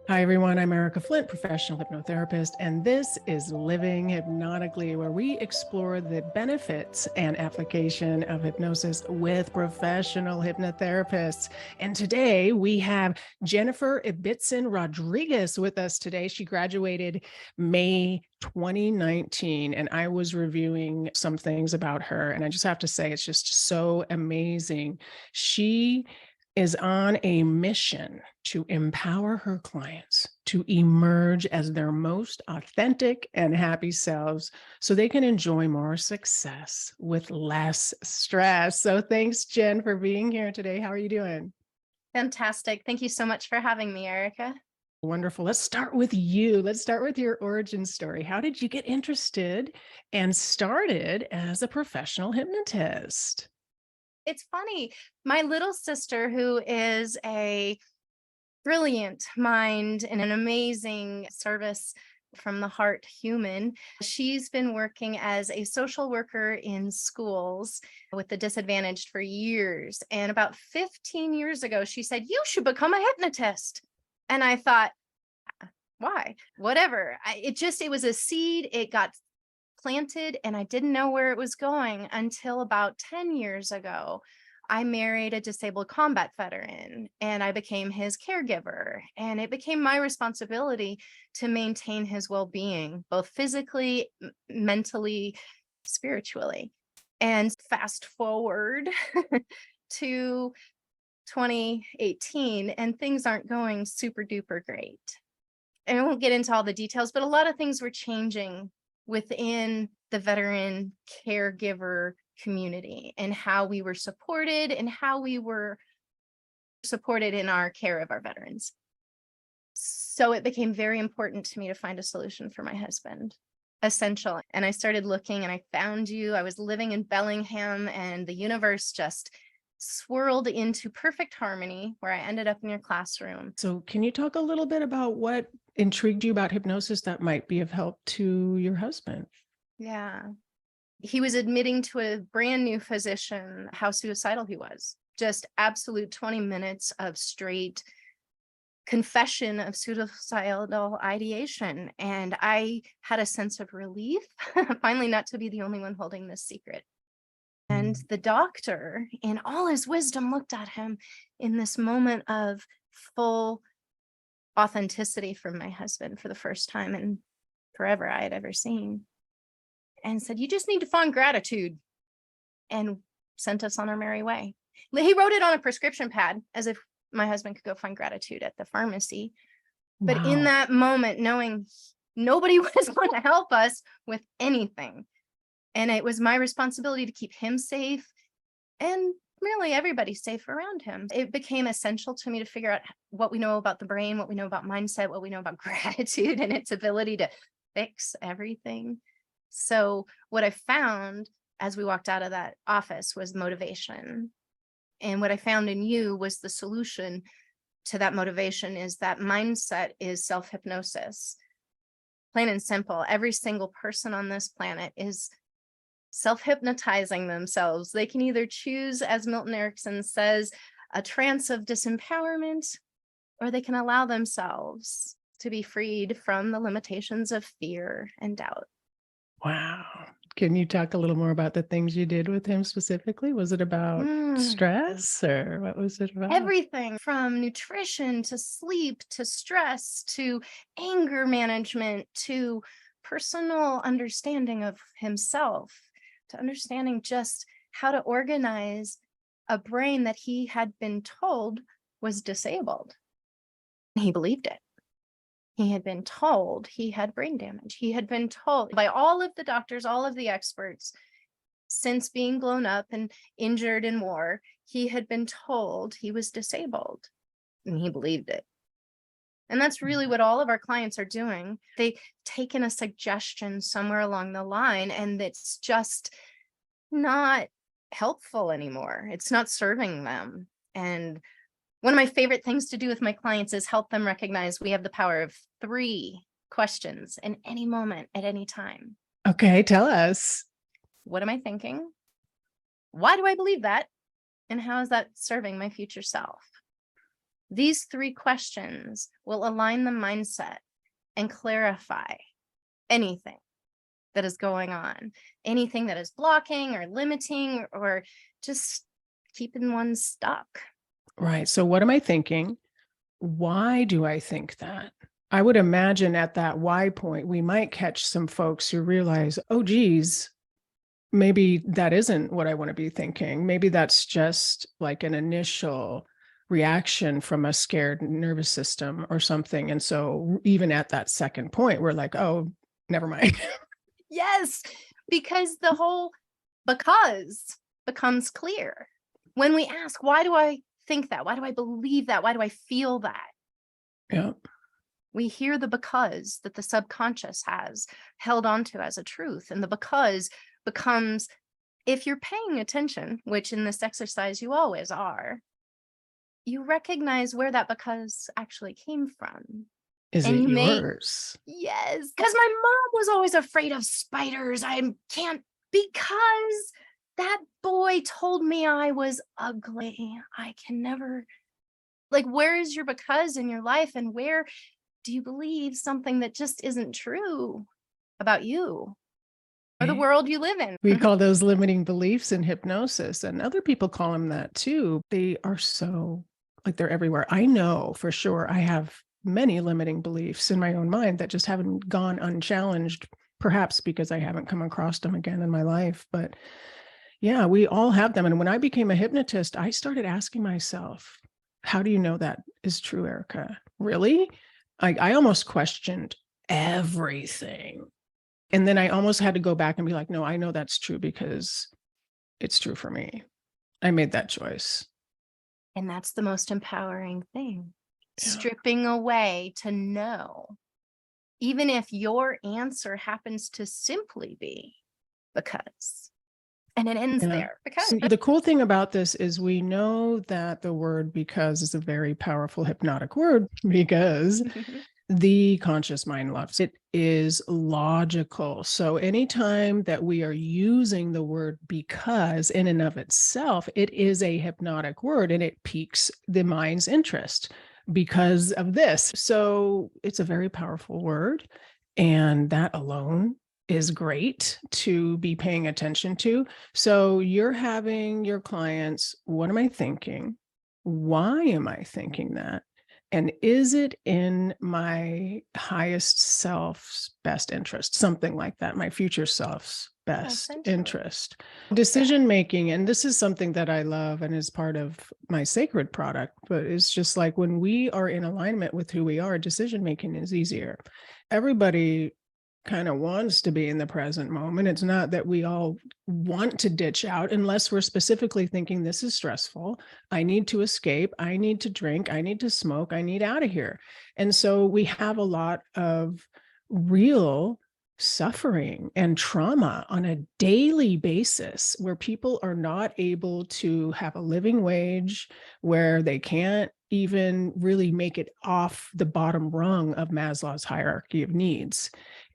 Hi, everyone. I'm Erica Flint, professional hypnotherapist, and this is Living Hypnotically, where we explore the benefits and application of hypnosis with professional hypnotherapists. And today we have Jennifer Ibbotson Rodriguez with us today. She graduated May 2019, and I was reviewing some things about her, and I just have to say, it's just so amazing. She is on a mission to empower her clients to emerge as their most authentic and happy selves so they can enjoy more success with less stress. So thanks, Jen, for being here today. How are you doing? Fantastic. Thank you so much for having me, Erica. Wonderful. Let's start with you. Let's start with your origin story. How did you get interested and started as a professional hypnotist? It's funny. My little sister, who is a brilliant mind and an amazing service from the heart human, she's been working as a social worker in schools with the disadvantaged for years. And about 15 years ago, she said, "You should become a hypnotist." And I thought, why? Whatever. It was a seed. It got planted and I didn't know where it was going until about 10 years ago. I married a disabled combat veteran and I became his caregiver. And it became my responsibility to maintain his well-being, both physically, mentally, spiritually. And fast forward to 2018, and things aren't going super duper great. And I won't get into all the details, but a lot of things were changing within the veteran caregiver community and how we were supported and how we were supported in our care of our veterans. So it became very important to me to find a solution for my husband, essential. And I started looking and I found you. I was living in Bellingham and the universe just swirled into perfect harmony where I ended up in your classroom. So can you talk a little bit about what intrigued you about hypnosis that might be of help to your husband? Yeah. He was admitting to a brand new physician how suicidal he was. Just absolute 20 minutes of straight confession of suicidal ideation. And I had a sense of relief, finally not to be the only one holding this secret. And the doctor, in all his wisdom, looked at him in this moment of full authenticity from my husband for the first time in forever I had ever seen, and said, "You just need to find gratitude," and sent us on our merry way. He wrote it on a prescription pad as if my husband could go find gratitude at the pharmacy. But in Wow. that moment, knowing nobody was going to help us with anything, and it was my responsibility to keep him safe and really everybody safe around him, it became essential to me to figure out what we know about the brain, what we know about mindset, what we know about gratitude and its ability to fix everything. So what I found as we walked out of that office was motivation. And what I found in you was the solution to that motivation is that mindset is self-hypnosis. Plain and simple, every single person on this planet is self-hypnotizing themselves. They can either choose, as Milton Erickson says, a trance of disempowerment, or they can allow themselves to be freed from the limitations of fear and doubt. Wow. Can you talk a little more about the things you did with him specifically? Was it about stress or what was it about? Everything from nutrition to sleep to stress to anger management to personal understanding of himself to understanding just how to organize a brain that he had been told was disabled. He believed it. He had been told he had brain damage. He had been told by all of the doctors, all of the experts, since being blown up and injured in war, he had been told he was disabled, and he believed it. And that's really what all of our clients are doing. They've taken a suggestion somewhere along the line, and it's just not helpful anymore. It's not serving them. And one of my favorite things to do with my clients is help them recognize we have the power of 3 questions in any moment at any time. Okay, tell us. What am I thinking? Why do I believe that? And how is that serving my future self? These 3 questions will align the mindset and clarify anything that is going on, anything that is blocking or limiting or just keeping one stuck. Right. So what am I thinking? Why do I think that? I would imagine at that why point, we might catch some folks who realize, oh, geez, maybe that isn't what I want to be thinking. Maybe that's just like an initial reaction from a scared nervous system or something. And so even at that second point, we're like, oh, never mind. Yes, because the whole because becomes clear. When we ask, why do I think that? Why do I believe that? Why do I feel that? Yeah. We hear the because that the subconscious has held onto as a truth. And the because becomes, if you're paying attention, which in this exercise you always are, you recognize where that because actually came from. Is And it you may, yours? yes, because my mom was always afraid of spiders. I can't, because that boy told me I was ugly. I can never, like, where is your because in your life? And where do you believe something that just isn't true about you or the world you live in? We call those limiting beliefs in hypnosis, and other people call them that too. They are so, like, they're everywhere. I know for sure I have many limiting beliefs in my own mind that just haven't gone unchallenged, perhaps because I haven't come across them again in my life. But yeah, we all have them. And when I became a hypnotist, I started asking myself, how do you know that is true, Erica? Really? I almost questioned everything. And then I almost had to go back and be like, no, I know that's true because it's true for me. I made that choice. And that's the most empowering thing. Yeah. Stripping away to know, even if your answer happens to simply be because, and it ends there. Because So the cool thing about this is we know that the word because is a very powerful hypnotic word because the conscious mind loves it. Is logical. So anytime that we are using the word because in and of itself, it is a hypnotic word and it piques the mind's interest because of this. So it's a very powerful word. And that alone is great to be paying attention to. So you're having your clients, what am I thinking? Why am I thinking that? And is it in my highest self's best interest? Something like that, my future self's best interest. Decision making, and this is something that I love and is part of my sacred product, but it's just like when we are in alignment with who we are, decision making is easier. Everybody kind of wants to be in the present moment. It's not that we all want to ditch out unless we're specifically thinking this is stressful. I need to escape. I need to drink. I need to smoke. I need out of here. And so we have a lot of real suffering and trauma on a daily basis where people are not able to have a living wage, where they can't even really make it off the bottom rung of Maslow's hierarchy of needs.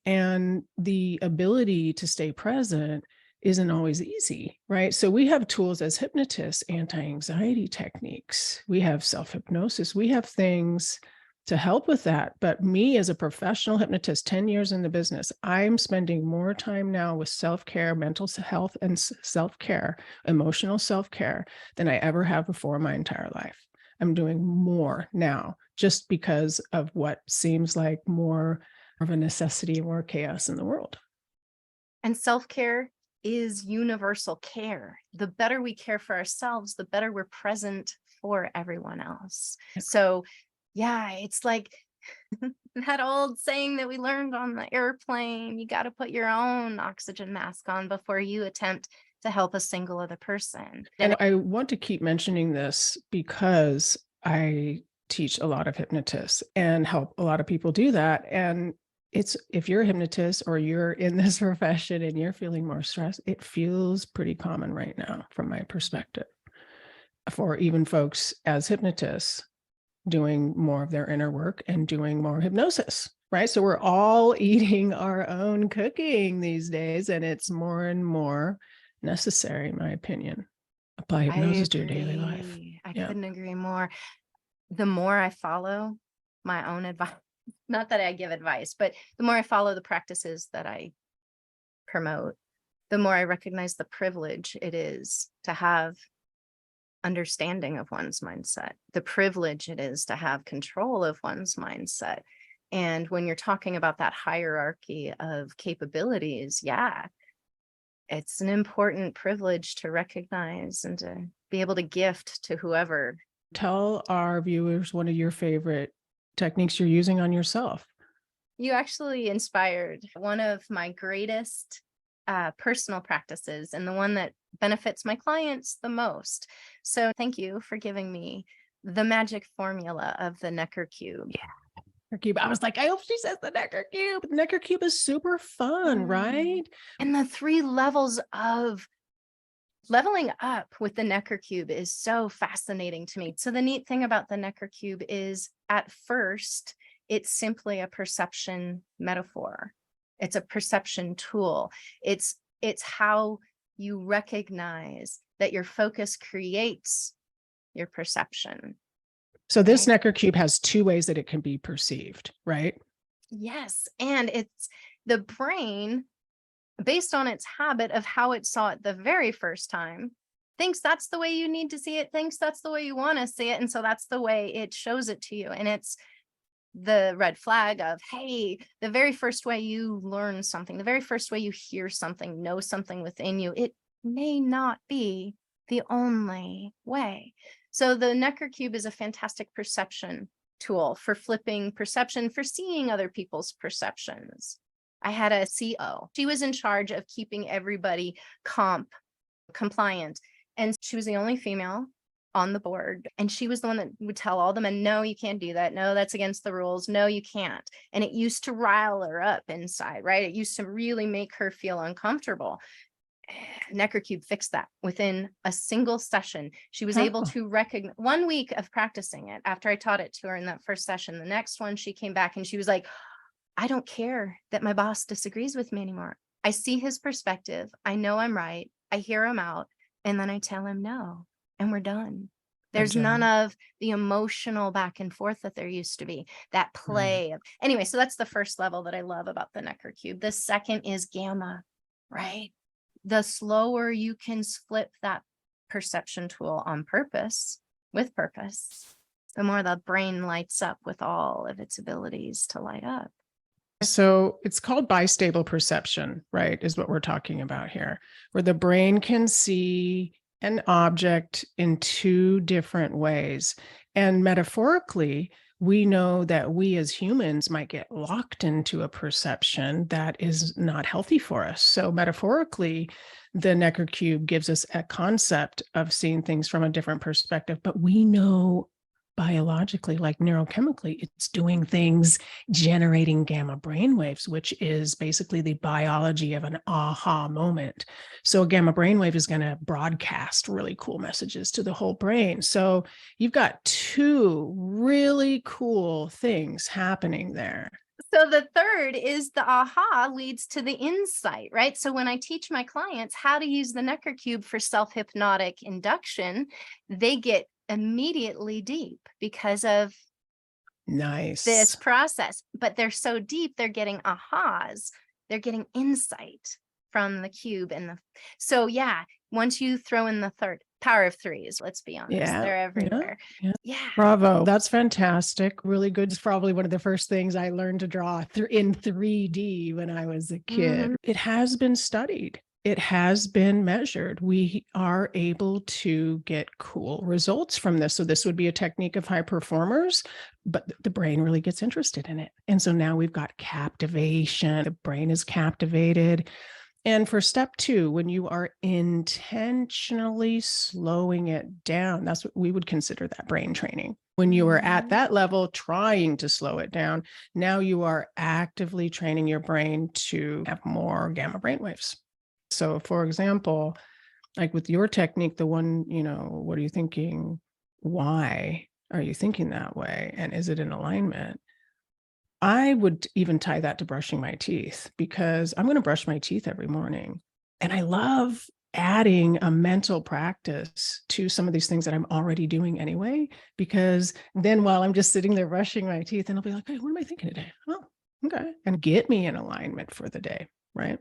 And the ability to stay present isn't always easy, right? So we have tools as hypnotists, anti-anxiety techniques, we have self-hypnosis, we have things to help with that. But me as a professional hypnotist, 10 years in the business, I'm spending more time now with self-care, mental health and self-care, emotional self-care than I ever have before in my entire life. I'm doing more now just because of what seems like more of a necessity, more chaos in the world. And self-care is universal care. The better we care for ourselves, the better we're present for everyone else. So yeah, it's like that old saying that we learned on the airplane, you got to put your own oxygen mask on before you attempt to help a single other person. And I want to keep mentioning this because I teach a lot of hypnotists and help a lot of people do that. And it's, if you're a hypnotist or you're in this profession and you're feeling more stress, it feels pretty common right now from my perspective for even folks as hypnotists doing more of their inner work and doing more hypnosis, right? So we're all eating our own cooking these days, and it's more and more necessary, in my opinion. Apply hypnosis to your daily life. I couldn't agree more. the more I follow my own advice, not that I give advice, but the more I follow the practices that I promote, the more I recognize the privilege it is to have understanding of one's mindset, the privilege it is to have control of one's mindset. And when you're talking about that hierarchy of capabilities, yeah, it's an important privilege to recognize and to be able to gift to whoever. Tell our viewers one of your favorite techniques you're using on yourself. You actually inspired one of my greatest personal practices and the one that benefits my clients the most. So thank you for giving me the magic formula of the Necker cube. Yeah. Cube. I was like, I hope she says the Necker cube. The Necker cube is super fun, right? And the 3 levels of leveling up with the Necker cube is so fascinating to me. So the neat thing about the Necker cube is at first, it's simply a perception metaphor. It's a perception tool. It's how you recognize that your focus creates your perception. So this Necker cube has 2 ways that it can be perceived, right? Yes. And it's the brain, based on its habit of how it saw it the very first time, thinks that's the way you need to see it, thinks that's the way you want to see it. And so that's the way it shows it to you. And it's the red flag of, hey, the very first way you learn something, the very first way you hear something, know something within you, it may not be the only way. So the Necker cube is a fantastic perception tool for flipping perception, for seeing other people's perceptions. I had a CO. She was in charge of keeping everybody compliant. And she was the only female on the board. And she was the one that would tell all the men, no, you can't do that. No, that's against the rules. No, you can't. And it used to rile her up inside, right? It used to really make her feel uncomfortable. Necker cube fixed that within a single session. She was able to recognize 1 week of practicing it after I taught it to her in that first session. The next one, she came back and she was like, I don't care that my boss disagrees with me anymore. I see his perspective. I know I'm right. I hear him out. And then I tell him no, and we're done. There's none of the emotional back and forth that there used to be, that play of, anyway, so that's the first level that I love about the Necker cube. The second is gamma, right? The slower you can flip that perception tool on purpose, with purpose, the more the brain lights up with all of its abilities to light up. So it's called bistable perception, right? Is what we're talking about here, where the brain can see an object in 2 different ways. And metaphorically, we know that we as humans might get locked into a perception that is not healthy for us. So metaphorically, the Necker cube gives us a concept of seeing things from a different perspective, but we know biologically, like neurochemically, it's doing things, generating gamma brainwaves, which is basically the biology of an aha moment. So a gamma brainwave is going to broadcast really cool messages to the whole brain. So you've got 2 really cool things happening there. So the third is the aha leads to the insight, right? So when I teach my clients how to use the Necker cube for self-hypnotic induction, they get immediately deep because of this process. But they're so deep, they're getting ahas, they're getting insight from the cube. So yeah, once you throw in the third, power of 3s, let's be honest, they're everywhere. Yeah. Bravo. That's fantastic. Really good. It's probably one of the first things I learned to draw in 3D when I was a kid. It has been studied. It has been measured. We are able to get cool results from this. So this would be a technique of high performers, but the brain really gets interested in it. And so now we've got captivation. The brain is captivated. And for step 2, when you are intentionally slowing it down, that's what we would consider that brain training. When you are at that level, trying to slow it down, now you are actively training your brain to have more gamma brainwaves. So for example, like with your technique, the one, what are you thinking? Why are you thinking that way? And is it in alignment? I would even tie that to brushing my teeth, because I'm going to brush my teeth every morning. And I love adding a mental practice to some of these things that I'm already doing anyway, because then while I'm just sitting there brushing my teeth, and I'll be like, hey, what am I thinking today? Oh, okay. And get me in alignment for the day, right?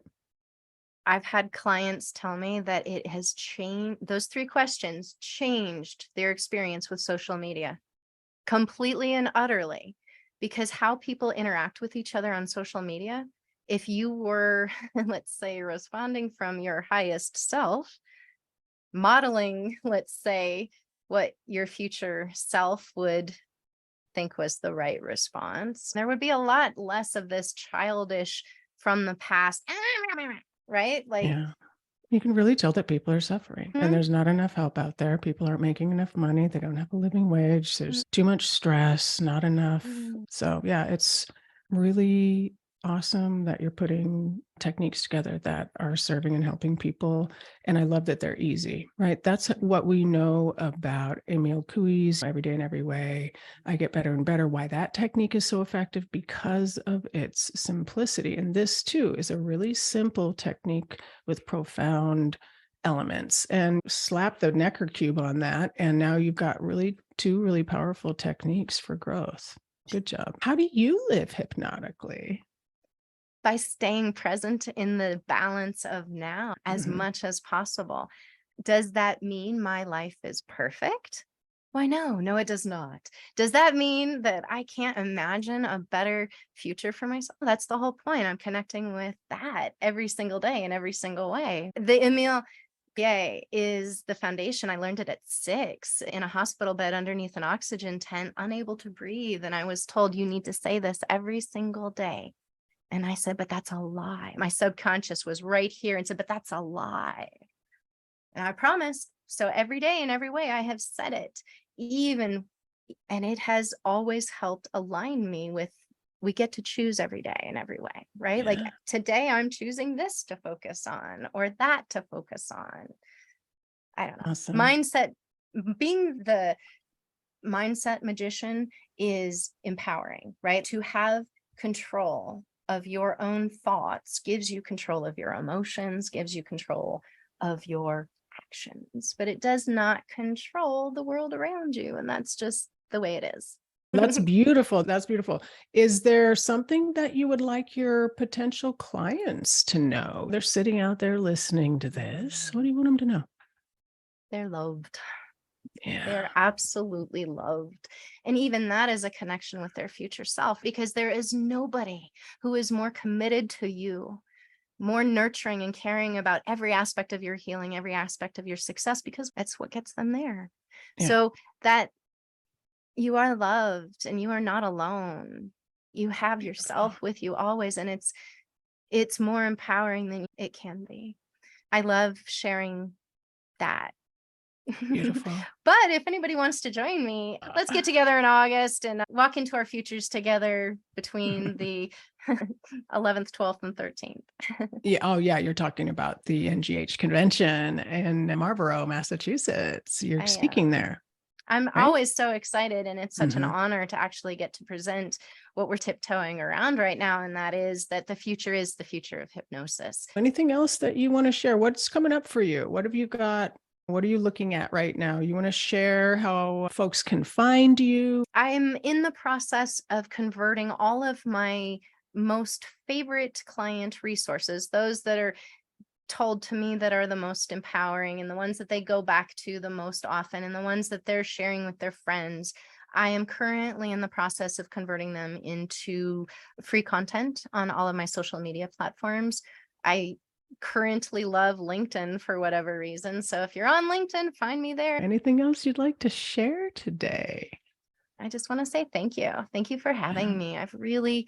I've had clients tell me that it has changed, those 3 questions changed their experience with social media completely and utterly, because how people interact with each other on social media, if you were, let's say, responding from your highest self, modeling, let's say, what your future self would think was the right response, there would be a lot less of this childish from the past, right? Like, Yeah. You can really tell that people are suffering and there's not enough help out there. People aren't making enough money. They don't have a living wage. There's too much stress, not enough. So, yeah, it's really awesome that you're putting techniques together that are serving and helping people. And I love that they're easy, right? That's what we know about Emil Coui's Every Day in Every Way. I Get Better and Better. Why that technique is so effective, because of its simplicity. And this too is a really simple technique with profound elements, and slap the Necker cube on that. And now you've got two really powerful techniques for growth. Good job. How do you live hypnotically? by staying present in the balance of now as much as possible. Does that mean my life is perfect? Why, no, it does not. Does that mean that I can't imagine a better future for myself? That's the whole point. I'm connecting with that every single day in every single way. The Emil Yay is the foundation. I learned it at 6 in a hospital bed underneath an oxygen tent, unable to breathe. And I was told, you need to say this every single day. And I said, but that's a lie. My subconscious was right here and said, but that's a lie. And I promised. So every day in every way, I have said it, and it has always helped align me with, we get to choose every day in every way, right? Like Yeah. today I'm choosing this to focus on or that to focus on. I don't know. Awesome. Mindset, being the mindset magician is empowering, right? To have control of your own thoughts gives you control of your emotions, gives you control of your actions, but it does not control the world around you. And that's just the way it is. That's beautiful. That's beautiful. Is there something that you would like your potential clients to know? They're sitting out there listening to this. What do you want them to know? They're loved. Yeah. They're absolutely loved. And even that is a connection with their future self, because there is nobody who is more committed to you, more nurturing and caring about every aspect of your healing, every aspect of your success, because that's what gets them there. Yeah. So that you are loved and you are not alone. You have yourself with you always. And it's more empowering than it can be. I love sharing that. Beautiful. But if anybody wants to join me, let's get together in August and walk into our futures together between the 11th, 12th, and 13th. Yeah. Oh, yeah. You're talking about the NGH convention in Marlborough, Massachusetts. You're speaking there. I'm right? always so excited, and it's such an honor to actually get to present what we're tiptoeing around right now, and that is that the future is the future of hypnosis. Anything else that you want to share? What's coming up for you? What have you got? What are you looking at right now? You want to share how folks can find you? I'm in the process of converting all of my most favorite client resources, those that are told to me that are the most empowering and the ones that they go back to the most often and the ones that they're sharing with their friends. I am currently in the process of converting them into free content on all of my social media platforms. I currently love LinkedIn for whatever reason. So if you're on LinkedIn, find me there. Anything else you'd like to share today? I just want to say thank you. Thank you for having me.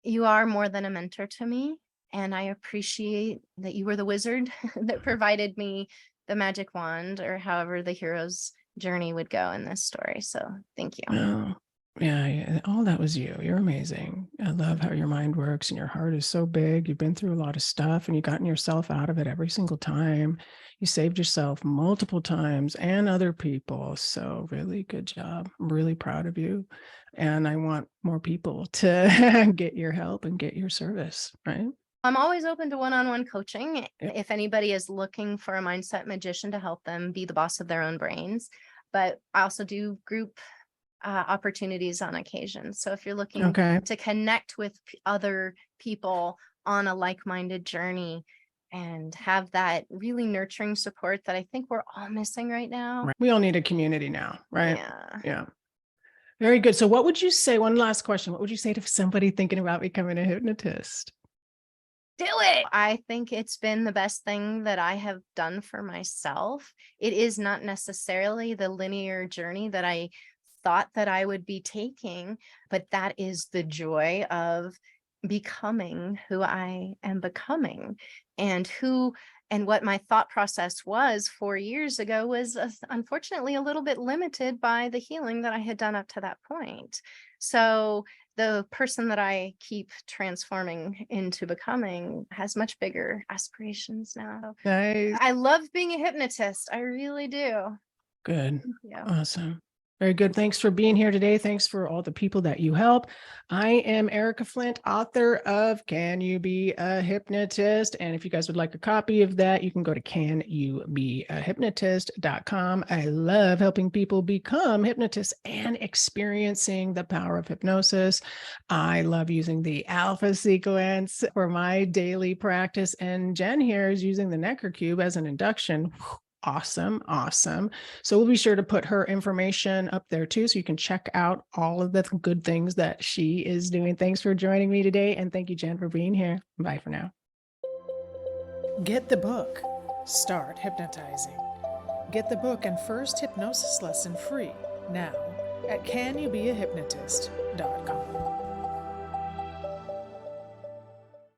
You are more than a mentor to me. And I appreciate that you were the wizard that provided me the magic wand, or however the hero's journey would go in this story. So thank you. Oh, yeah. All that was you. You're amazing. I love how your mind works and your heart is so big. You've been through a lot of stuff and you've gotten yourself out of it every single time. You saved yourself multiple times and other people. So really good job. I'm really proud of you. And I want more people to get your help and get your service, right? I'm always open to one-on-one coaching Yep. if anybody is looking for a mindset magician to help them be the boss of their own brains. But I also do group opportunities on occasion. So if you're looking Okay. to connect with other people on a like-minded journey and have that really nurturing support that I think we're all missing right now. Right. We all need a community now, right? Yeah. Yeah. Very good. So what would you say, one last question, what would you say to somebody thinking about becoming a hypnotist? Do it. I think it's been the best thing that I have done for myself. It is not necessarily the linear journey that I thought that I would be taking, but that is the joy of becoming who I am becoming, and what my thought process was 4 years ago was unfortunately a little bit limited by the healing that I had done up to that point. So the person that I keep transforming into becoming has much bigger aspirations now. Nice. I love being a hypnotist. I really do. Good. Thank you. Awesome. Very good. Thanks for being here today. Thanks for all the people that you help. I am Erica Flint, author of Can You Be a Hypnotist? And if you guys would like a copy of that, you can go to canYouBeAHypnotist.com. I love helping people become hypnotists and experiencing the power of hypnosis. I love using the alpha sequence for my daily practice. And Jen here is using the Necker Cube as an induction. Awesome. Awesome. So we'll be sure to put her information up there too, so you can check out all of the good things that she is doing. Thanks for joining me today. And thank you, Jen, for being here. Bye for now. Get the book. Start hypnotizing. Get the book and first hypnosis lesson free now at CanYouBeAHypnotist.com.